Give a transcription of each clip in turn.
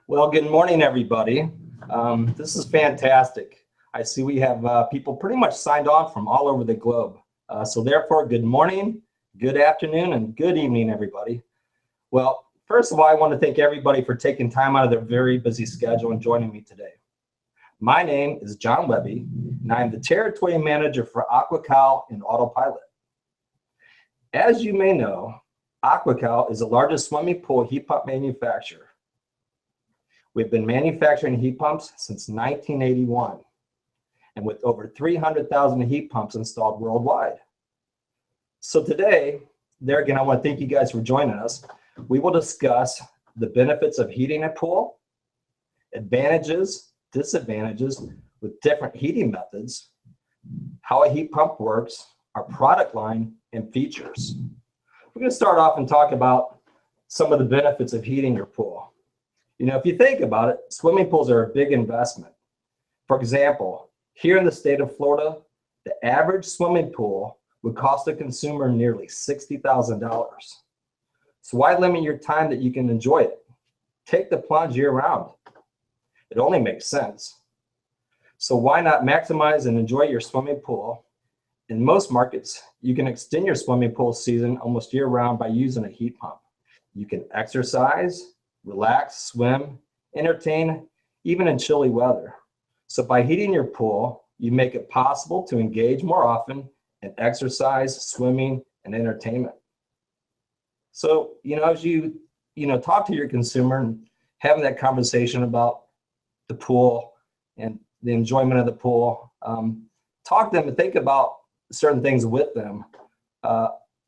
Well, good morning, everybody. This is fantastic. I see we have people pretty much signed on from all over the globe. So therefore, good morning, good afternoon, and good evening, everybody. Well, first of all, I want to thank everybody for taking time out of their very busy schedule and joining me today. My name is John Webbe, and I am the Territory Manager for AquaCal and AutoPilot. As you may know, AquaCal is the largest swimming pool heat pump manufacturer. We've been manufacturing heat pumps since 1981, and with over 300,000 heat pumps installed worldwide. So today, there again, I want to thank you guys for joining us. We will discuss the benefits of heating a pool, advantages, disadvantages with different heating methods, how a heat pump works, our product line, and features. We're going to start off and talk about some of the benefits of heating your pool. You know, if you think about it, swimming pools are a big investment. For example, here in the state of Florida, the average swimming pool would cost a consumer nearly $60,000. So why limit your time that you can enjoy it? Take the plunge year-round. It only makes sense. So why not maximize and enjoy your swimming pool? In most markets, you can extend your swimming pool season almost year-round by using a heat pump. You can exercise, relax, swim, entertain, even in chilly weather. So by heating your pool, you make it possible to engage more often in exercise, swimming, and entertainment. So, as you talk to your consumer and having that conversation about the pool and the enjoyment of the pool, talk to them and think about certain things with them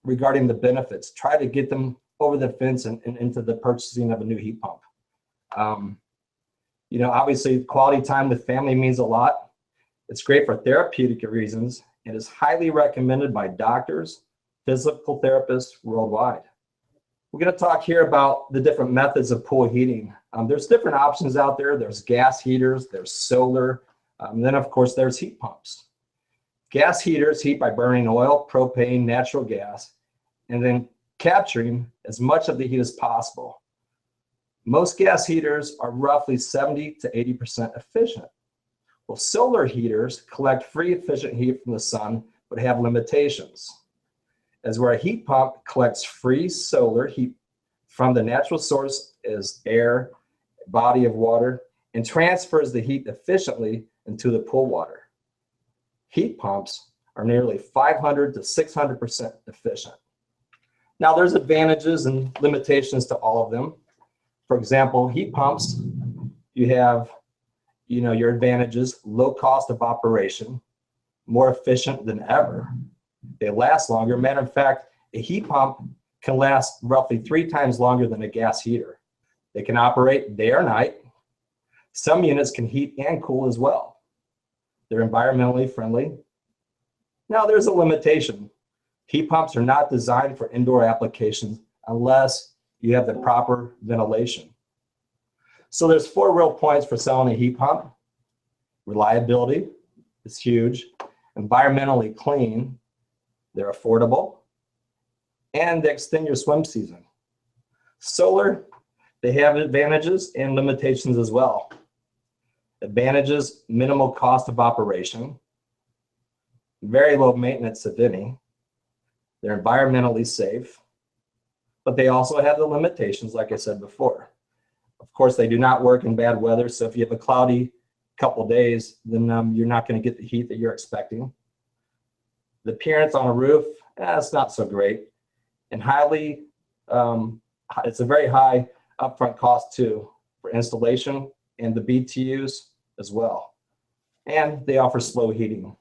regarding the benefits. Try to get them over the fence and into the purchasing of a new heat pump. Obviously quality time with family means a lot. It's great for therapeutic reasons and is highly recommended by doctors, physical therapists worldwide. We're going to talk here about the different methods of pool heating. There's different options out there. There's gas heaters, there's solar, then of course there's heat pumps. Gas heaters heat by burning oil, propane, natural gas, and then capturing as much of the heat as possible. Most gas heaters are roughly 70 to 80% efficient. Well, solar heaters collect free efficient heat from the sun, but have limitations. As where a heat pump collects free solar heat from the natural source as air, body of water, and transfers the heat efficiently into the pool water. Heat pumps are nearly 500 to 600% efficient. Now, there's advantages and limitations to all of them. For example, heat pumps, you have, your advantages: low cost of operation, more efficient than ever. They last longer. Matter of fact, a heat pump can last roughly 3 times longer than a gas heater. They can operate day or night. Some units can heat and cool as well. They're environmentally friendly. Now, there's a limitation. Heat pumps are not designed for indoor applications unless you have the proper ventilation. So there's 4 real points for selling a heat pump. Reliability is huge. Environmentally clean. They're affordable. And they extend your swim season. Solar, they have advantages and limitations as well. Advantages: minimal cost of operation, very low maintenance if any. They're environmentally safe, but they also have the limitations, like I said before. Of course, they do not work in bad weather, so if you have a cloudy couple days, then you're not going to get the heat that you're expecting. The appearance on a roof, it's not so great. And it's a very high upfront cost too for installation and the BTUs as well. And they offer slow heating.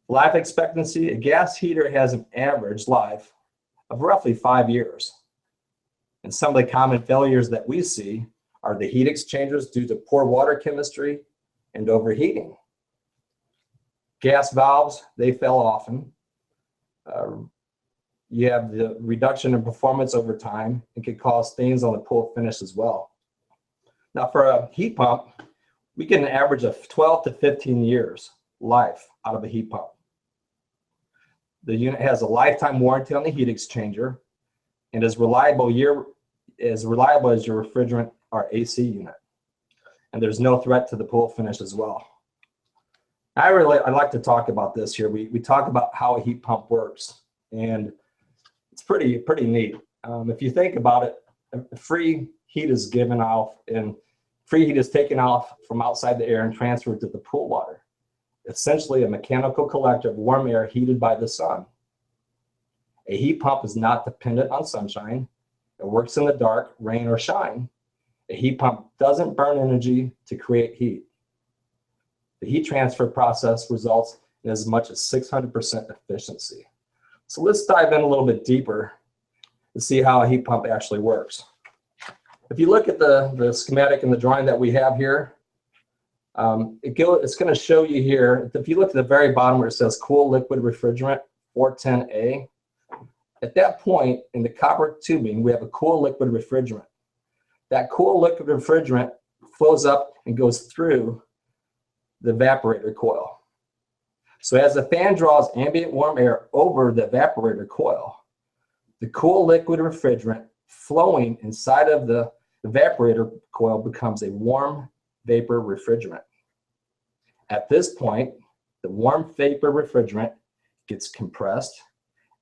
Life expectancy: a gas heater has an average life of roughly 5 years. And some of the common failures that we see are the heat exchangers due to poor water chemistry and overheating. Gas valves, they fail often. You have the reduction in performance over time. It could cause stains on the pool finish as well. Now, for a heat pump, we get an average of 12 to 15 years life out of a heat pump. The unit has a lifetime warranty on the heat exchanger and is reliable as your refrigerant our AC unit. And there's no threat to the pool finish as well. I like to talk about this here. We talk about how a heat pump works, and it's pretty neat. If you think about it, free heat is given off, and free heat is taken off from outside the air and transferred to the pool water. Essentially a mechanical collector of warm air heated by the sun. A heat pump is not dependent on sunshine. It works in the dark, rain, or shine. A heat pump doesn't burn energy to create heat. The heat transfer process results in as much as 600% efficiency. So let's dive in a little bit deeper to see how a heat pump actually works. If you look at the schematic and the drawing that we have here, it's going to show you here, if you look at the very bottom where it says cool liquid refrigerant 410A, at that point in the copper tubing, we have a cool liquid refrigerant. That cool liquid refrigerant flows up and goes through the evaporator coil. So as the fan draws ambient warm air over the evaporator coil, the cool liquid refrigerant flowing inside of the evaporator coil becomes a warm vapor refrigerant. At this point, the warm vapor refrigerant gets compressed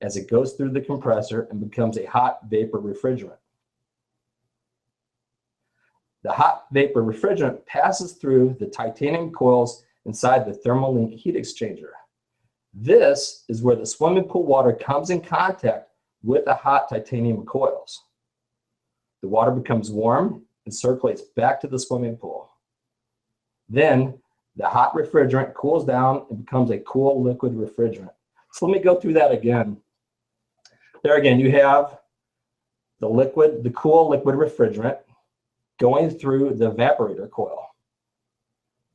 as it goes through the compressor and becomes a hot vapor refrigerant. The hot vapor refrigerant passes through the titanium coils inside the thermal link heat exchanger. This is where the swimming pool water comes in contact with the hot titanium coils. The water becomes warm and circulates back to the swimming pool. Then the hot refrigerant cools down and becomes a cool liquid refrigerant. So let me go through that again. There again, you have the cool liquid refrigerant going through the evaporator coil.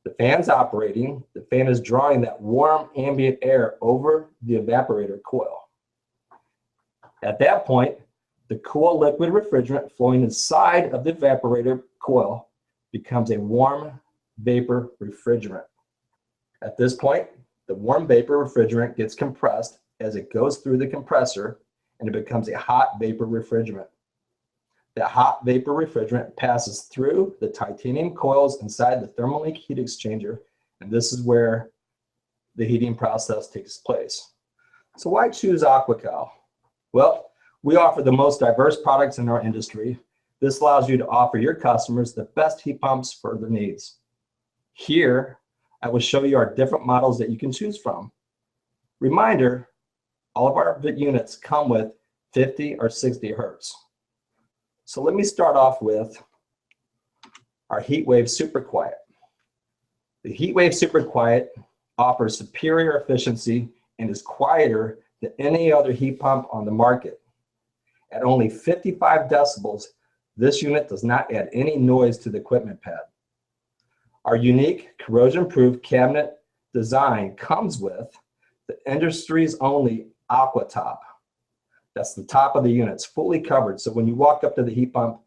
The fan's operating, the fan is drawing that warm ambient air over the evaporator coil. At that point, the cool liquid refrigerant flowing inside of the evaporator coil becomes a warm vapor refrigerant. At this point, the warm vapor refrigerant gets compressed as it goes through the compressor, and it becomes a hot vapor refrigerant. That hot vapor refrigerant passes through the titanium coils inside the thermal link heat exchanger, and this is where the heating process takes place. So why choose AquaCal? Well, we offer the most diverse products in our industry. This allows you to offer your customers the best heat pumps for their needs. Here, I will show you our different models that you can choose from. Reminder, all of our units come with 50 or 60 hertz. So let me start off with our HeatWave Super Quiet. The HeatWave Super Quiet offers superior efficiency and is quieter than any other heat pump on the market. At only 55 decibels, this unit does not add any noise to the equipment pad. Our unique corrosion-proof cabinet design comes with the industry's only Aqua Top. That's the top of the unit. It's fully covered. So when you walk up to the heat pump,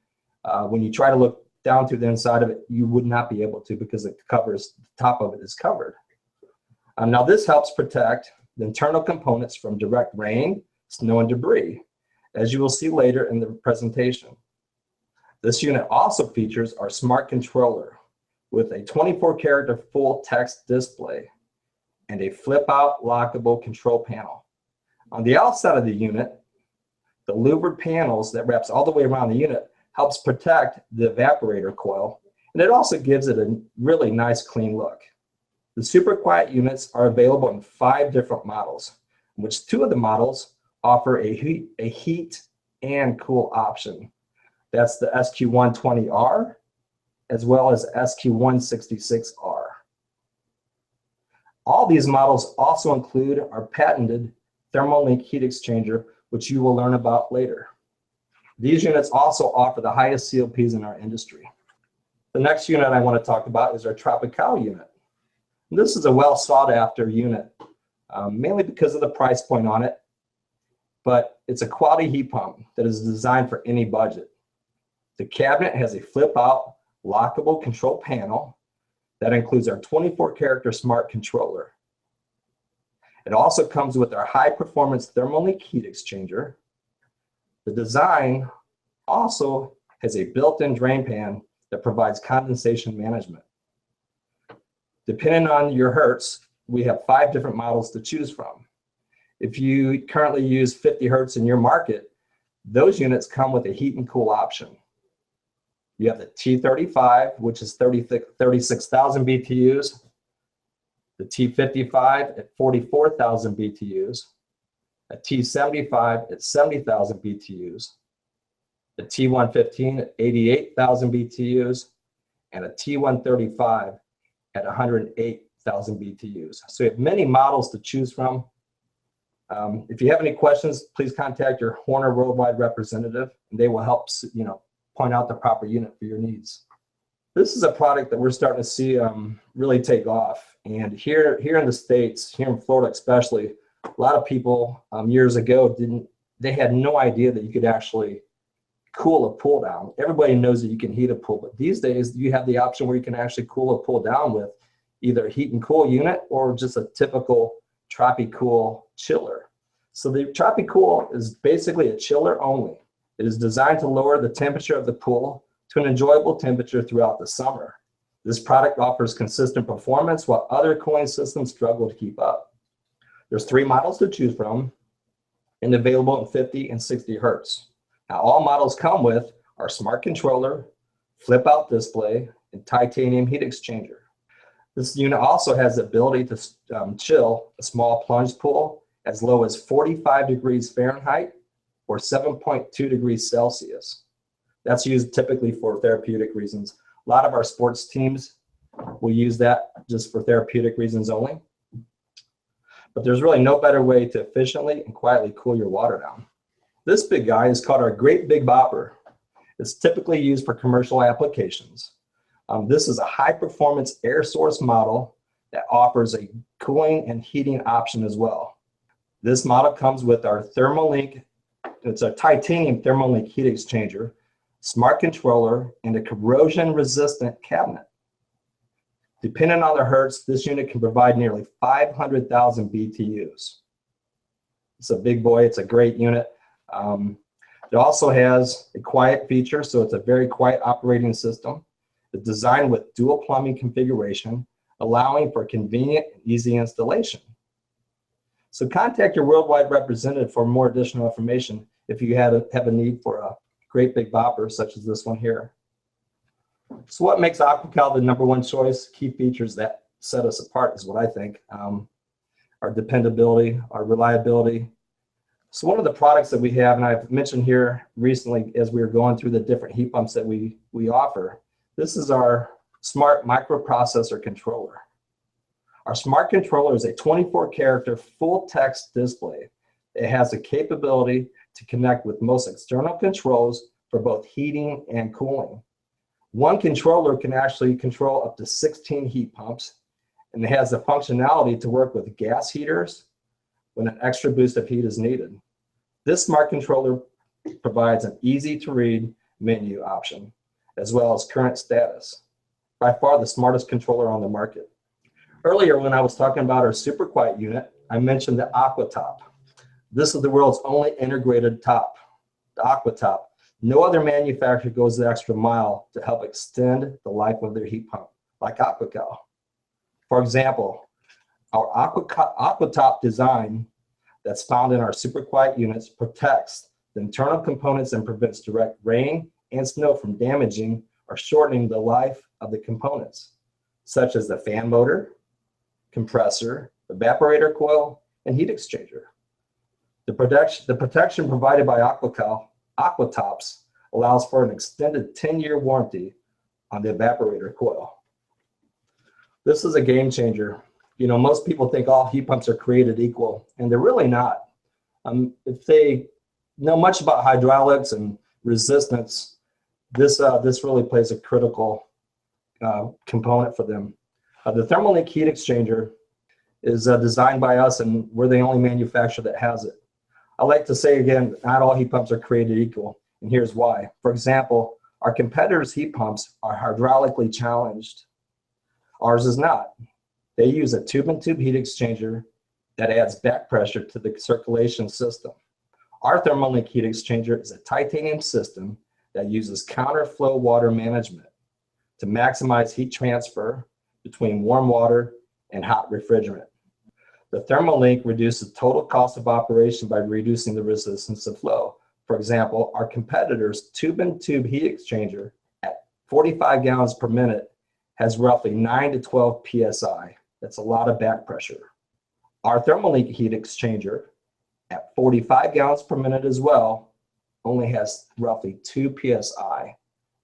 when you try to look down through the inside of it, you would not be able to because the top of it is covered. Now this helps protect the internal components from direct rain, snow, and debris, as you will see later in the presentation. This unit also features our smart controller with a 24-character full text display and a flip-out lockable control panel. On the outside of the unit, the louvered panels that wraps all the way around the unit helps protect the evaporator coil, and it also gives it a really nice clean look. The Super Quiet units are available in 5 different models, in which 2 of the models offer a heat and cool option. That's the SQ120R as well as SQ166R. All these models also include our patented thermal link heat exchanger, which you will learn about later. These units also offer the highest COPs in our industry. The next unit I want to talk about is our AquaCal unit. This is a well sought after unit, mainly because of the price point on it, but it's a quality heat pump that is designed for any budget. The cabinet has a flip out lockable control panel that includes our 24-character smart controller. It also comes with our high-performance thermal link heat exchanger. The design also has a built-in drain pan that provides condensation management. Depending on your hertz, we have 5 different models to choose from. If you currently use 50 hertz in your market, those units come with a heat and cool option. You have the T35, which is 36,000 BTUs, the T55 at 44,000 BTUs, a T75 at 70,000 BTUs, the T115 at 88,000 BTUs, and a T135 at 108,000 BTUs. So you have many models to choose from. If you have any questions, please contact your Horner Worldwide representative, and they will help point out the proper unit for your needs. This is a product that we're starting to see really take off. And here in the States, here in Florida especially, a lot of people years ago they had no idea that you could actually cool a pool down. Everybody knows that you can heat a pool, but these days you have the option where you can actually cool a pool down with either a heat and cool unit or just a typical TropiCool chiller. So the TropiCool is basically a chiller only. It is designed to lower the temperature of the pool to an enjoyable temperature throughout the summer. This product offers consistent performance while other cooling systems struggle to keep up. There's 3 models to choose from and available in 50 and 60 hertz. Now all models come with our smart controller, flip out display, and titanium heat exchanger. This unit also has the ability to chill a small plunge pool as low as 45 degrees Fahrenheit or 7.2 degrees Celsius. That's used typically for therapeutic reasons. A lot of our sports teams will use that just for therapeutic reasons only. But there's really no better way to efficiently and quietly cool your water down. This big guy is called our Great Big Bopper. It's typically used for commercial applications. This is a high-performance air source model that offers a cooling and heating option as well. This model comes with our ThermoLink, it's a titanium ThermoLink heat exchanger, smart controller, and a corrosion-resistant cabinet. Depending on the hertz, this unit can provide nearly 500,000 BTUs. It's a big boy, it's a great unit. It also has a quiet feature, so it's a very quiet operating system. It's designed with dual plumbing configuration, allowing for convenient and easy installation. So contact your worldwide representative for more additional information if you have a need for a Great Big Bopper such as this one here. So what makes AquaCal the #1 choice? Key features that set us apart is what I think. Our dependability, our reliability. So one of the products that we have, and I've mentioned here recently as we were going through the different heat pumps that we offer, this is our smart microprocessor controller. Our smart controller is a 24-character full text display. It has the capability to connect with most external controls for both heating and cooling. One controller can actually control up to 16 heat pumps, and it has the functionality to work with gas heaters when an extra boost of heat is needed. This smart controller provides an easy-to-read menu option, as well as current status. By far the smartest controller on the market. Earlier, when I was talking about our super quiet unit, I mentioned the AquaTop. This is the world's only integrated top, the AquaTop. No other manufacturer goes the extra mile to help extend the life of their heat pump, like AquaCal. For example, our AquaTop design that's found in our super quiet units protects the internal components and prevents direct rain and snow from damaging or shortening the life of the components, such as the fan motor, compressor, evaporator coil, and heat exchanger. The protection provided by AquaTops allows for an extended 10-year warranty on the evaporator coil. This is a game changer. You know, most people think all heat pumps are created equal, and they're really not. If they know much about hydraulics and resistance, this really plays a critical component for them. The ThermoLink heat exchanger is designed by us, and we're the only manufacturer that has it. I like to say again, not all heat pumps are created equal, and here's why. For example, our competitors' heat pumps are hydraulically challenged. Ours is not. They use a tube-in-tube heat exchanger that adds back pressure to the circulation system. Our ThermoLink heat exchanger is a titanium system that uses counterflow water management. to maximize heat transfer between warm water and hot refrigerant. The thermal link reduces total cost of operation by reducing the resistance to flow. For example, our competitor's tube-in-tube heat exchanger at 45 gallons per minute has roughly 9 to 12 psi. That's a lot of back pressure. Our thermal link heat exchanger at 45 gallons per minute as well only has roughly 2 psi.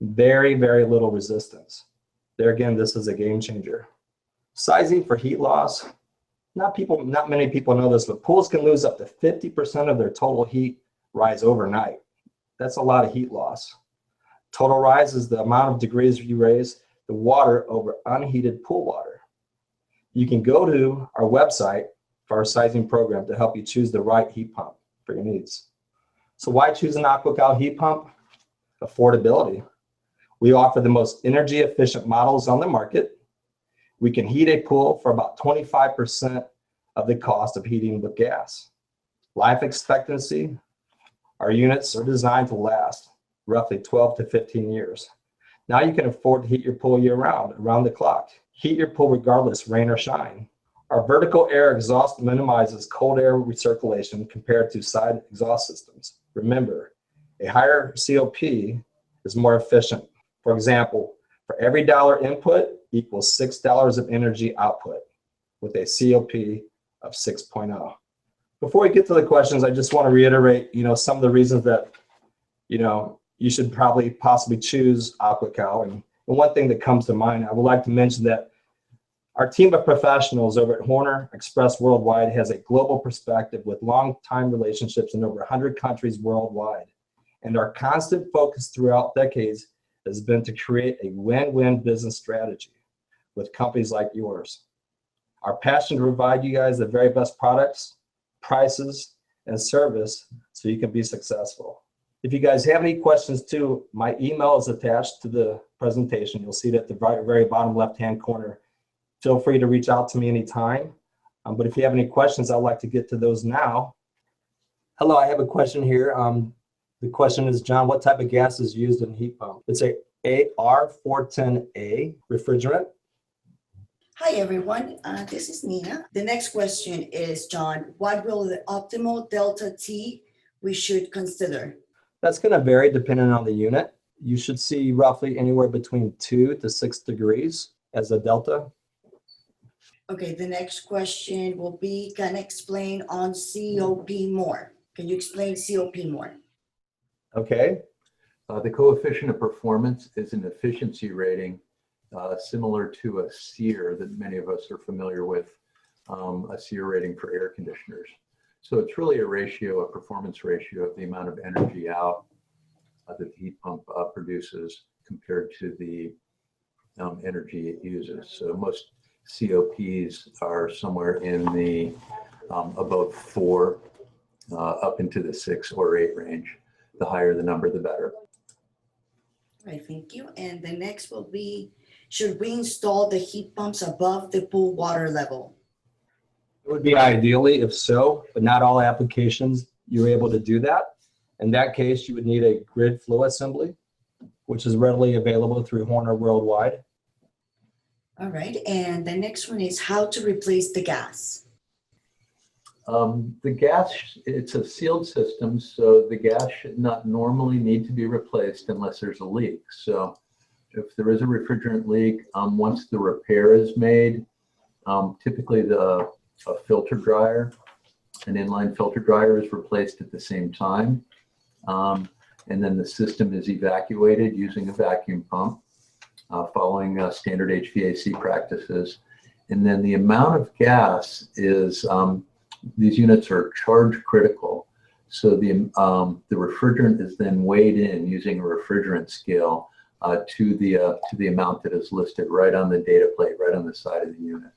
Very, very little resistance. There again, this is a game changer. Sizing for heat loss. Not many people know this, but pools can lose up to 50% of their total heat rise overnight. That's a lot of heat loss. Total rise is the amount of degrees you raise the water over unheated pool water. You can go to our website for our sizing program to help you choose the right heat pump for your needs. So why choose an AquaCal heat pump? Affordability. We offer the most energy efficient models on the market. We can heat a pool for about 25% of the cost of heating with gas. Life expectancy. Our units are designed to last roughly 12 to 15 years. Now you can afford to heat your pool year round, around the clock. Heat your pool regardless, rain or shine. Our vertical air exhaust minimizes cold air recirculation compared to side exhaust systems. Remember, a higher COP is more efficient. For example, for every $1 input equals $6 of energy output with a COP of 6.0. Before we get to the questions, I just want to reiterate, some of the reasons that, you should possibly choose AquaCal. And one thing that comes to mind, I would like to mention that our team of professionals over at Horner Express Worldwide has a global perspective with long-time relationships in over 100 countries worldwide. And our constant focus throughout decades has been to create a win-win business strategy with companies like yours. Our passion to provide you guys the very best products, prices, and service so you can be successful. If you guys have any questions too, my email is attached to the presentation. You'll see it at the very bottom left-hand corner. Feel free to reach out to me anytime. But if you have any questions, I'd like to get to those now. Hello, I have a question here. The question is, John, what type of gas is used in a heat pump? It's a R410A refrigerant. Hi, everyone. This is Nina. The next question is, John, what will the optimal delta T we should consider? That's going to vary depending on the unit. You should see roughly anywhere between 2 to 6 degrees as a delta. Okay, the next question will be, can I explain on COP more? Can you explain COP more? Okay. The coefficient of performance is an efficiency rating similar to a SEER that many of us are familiar with, a SEER rating for air conditioners. So it's really a performance ratio of the amount of energy out that the heat pump produces compared to the energy it uses. So most COPs are somewhere in the above 4 up into the 6 or 8 range. The higher the number, the better. All right, thank you. And the next will be, should we install the heat pumps above the pool water level? It would be ideally if so, but not all applications you're able to do that. In that case, you would need a grid flow assembly, which is readily available through Horner Worldwide. All right, and the next one is how to replace the gas. The gas, it's a sealed system, so the gas should not normally need to be replaced unless there's a leak. So if there is a refrigerant leak, once the repair is made, typically a filter dryer, an inline filter dryer is replaced at the same time. And then the system is evacuated using a vacuum pump, following standard HVAC practices. And then the amount of gas is, these units are charge critical. So the refrigerant is then weighed in using a refrigerant scale to the amount that is listed right on the data plate, right on the side of the unit.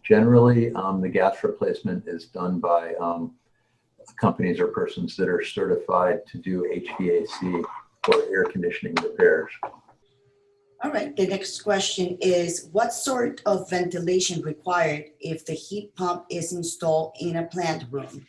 Generally, the gas replacement is done by companies or persons that are certified to do HVAC or air conditioning repairs. All right, the next question is, what sort of ventilation required if the heat pump is installed in a plant room?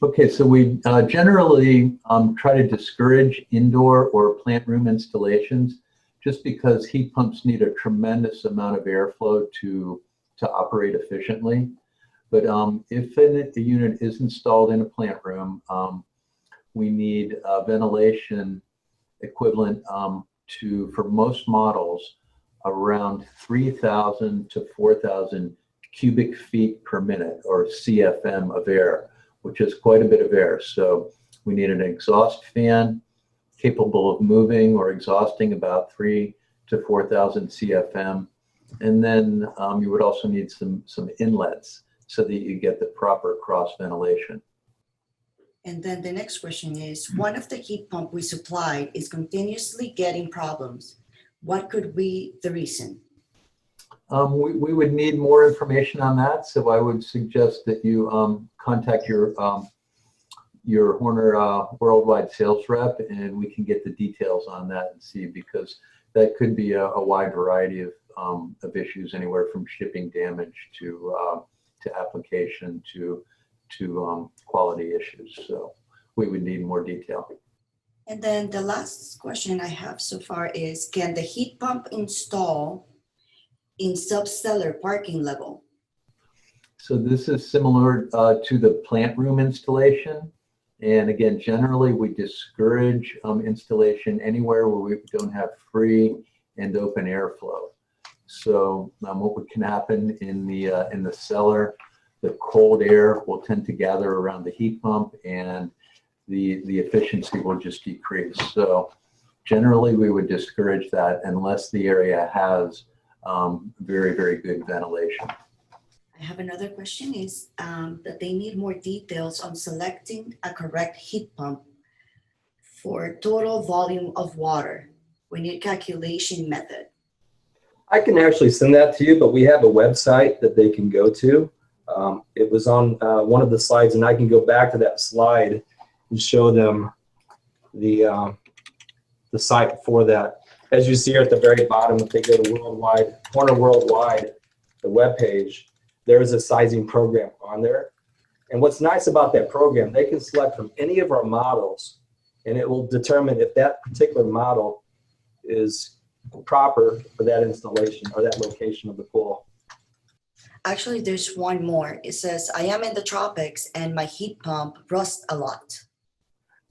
Okay, so we generally try to discourage indoor or plant room installations just because heat pumps need a tremendous amount of airflow to operate efficiently. But if a unit is installed in a plant room, we need ventilation equivalent for most models, around 3,000 to 4,000 cubic feet per minute, or CFM of air, which is quite a bit of air. So we need an exhaust fan capable of moving or exhausting about 3,000 to 4,000 CFM. And then you would also need some inlets so that you get the proper cross ventilation. And then the next question is, one of the heat pump we supplied is continuously getting problems. What could be the reason? We would need more information on that. So I would suggest that you contact your Horner worldwide sales rep, and we can get the details on that and see, because that could be a wide variety of issues, anywhere from shipping damage to application to quality issues. So we would need more detail. And then the last question I have so far is, can the heat pump install in subcellar parking level? So this is similar to the plant room installation. And again, generally we discourage installation anywhere where we don't have free and open airflow. So what can happen in the cellar, the cold air will tend to gather around the heat pump, and the efficiency will just decrease. So generally we would discourage that unless the area has very, very good ventilation. I have another question is that they need more details on selecting a correct heat pump for total volume of water. We need calculation method. I can actually send that to you, but we have a website that they can go to. It was on one of the slides, and I can go back to that slide and show them the site for that. As you see here at the very bottom, if they go to Horner Worldwide, the web page, there is a sizing program on there. And what's nice about that program, they can select from any of our models, and it will determine if that particular model is proper for that installation or that location of the pool. Actually, there's one more. It says, I am in the tropics and my heat pump rusts a lot.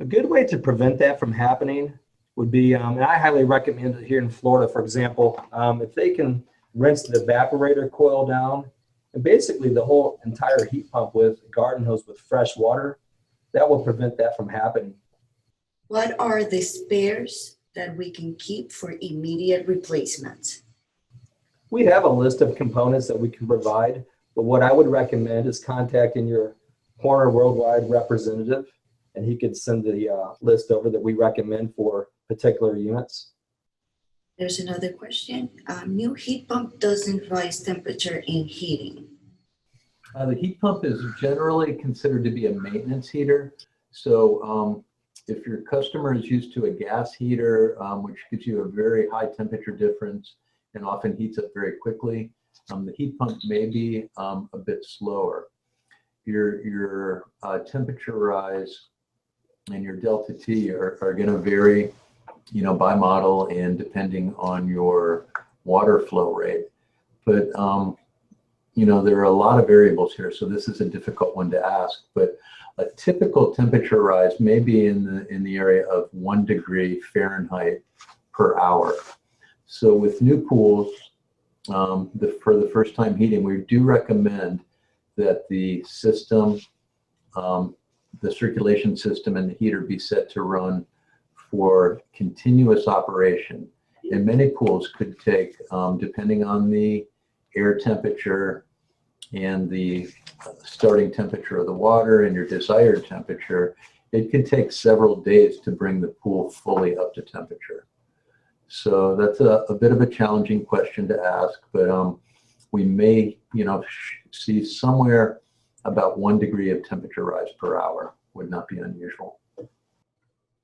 A good way to prevent that from happening would be, and I highly recommend it here in Florida, for example, if they can rinse the evaporator coil down, and basically the whole entire heat pump with a garden hose with fresh water, that will prevent that from happening. What are the spares that we can keep for immediate replacement? We have a list of components that we can provide, but what I would recommend is contacting your Horner Worldwide representative, and he could send the list over that we recommend for particular units. There's another question. New heat pump doesn't rise temperature in heating. The heat pump is generally considered to be a maintenance heater. So if your customer is used to a gas heater, which gives you a very high temperature difference and often heats up very quickly, the heat pump may be a bit slower. Your temperature rise and your delta T are going to vary, by model and depending on your water flow rate. But there are a lot of variables here, so this is a difficult one to ask. But a typical temperature rise may be in the area of 1 degree Fahrenheit per hour. So with new pools, for the first time heating, we do recommend that the system, the circulation system and the heater be set to run for continuous operation. And many pools could take, depending on the air temperature and the starting temperature of the water and your desired temperature, it could take several days to bring the pool fully up to temperature. So that's a bit of a challenging question to ask, but we may, see somewhere about 1 degree of temperature rise per hour would not be unusual.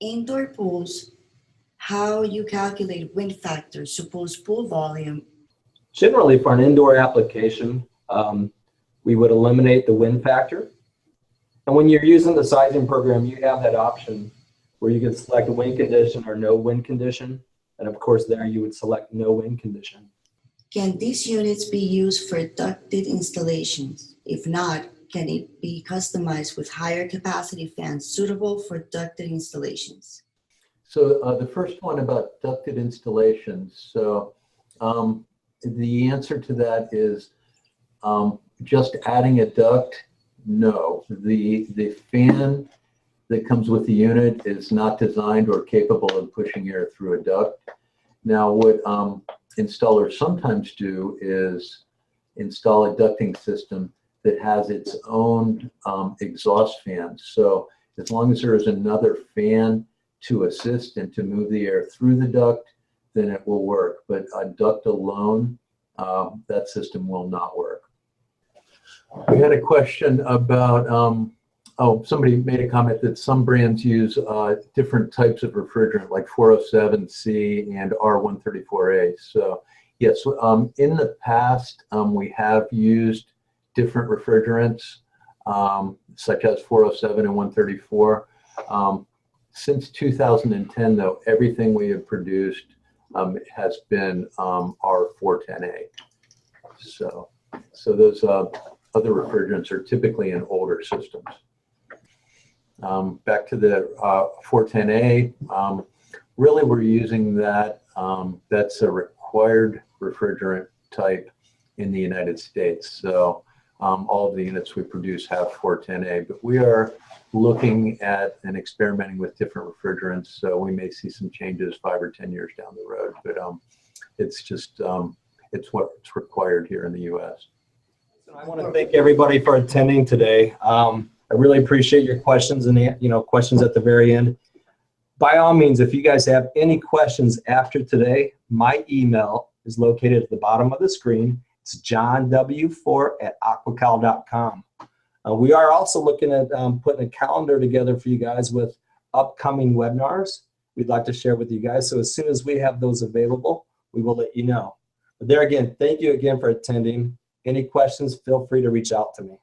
Indoor pools, how you calculate wind factor, suppose pool volume. Generally, for an indoor application, we would eliminate the wind factor. And when you're using the sizing program, you have that option where you can select a wind condition or no wind condition. And of course, there you would select no wind condition. Can these units be used for ducted installations? If not, can it be customized with higher capacity fans suitable for ducted installations? So the first one about ducted installations. So the answer to that is just adding a duct. No, the fan that comes with the unit is not designed or capable of pushing air through a duct. Now, what installers sometimes do is install a ducting system that has its own exhaust fan. So as long as there is another fan to assist and to move the air through the duct, then it will work. But a duct alone, that system will not work. We had a question about, somebody made a comment that some brands use different types of refrigerant like 407C and R134A. So yes, in the past, we have used different refrigerants such as 407 and 134. Since 2010, though, everything we have produced has been R410A. So those other refrigerants are typically in older systems. Back to the 410A, really we're using that. That's a required refrigerant type in the United States. So all of the units we produce have 410A, but we are looking at and experimenting with different refrigerants. So we may see some changes 5 or 10 years down the road, but it's just, it's what's required here in the US. I want to thank everybody for attending today. I really appreciate your questions and questions at the very end. By all means, if you guys have any questions after today, my email is located at the bottom of the screen. It's johnw4@aquacal.com. We are also looking at putting a calendar together for you guys with upcoming webinars we'd like to share with you guys. So as soon as we have those available, we will let you know. But there again, thank you again for attending. Any questions, feel free to reach out to me.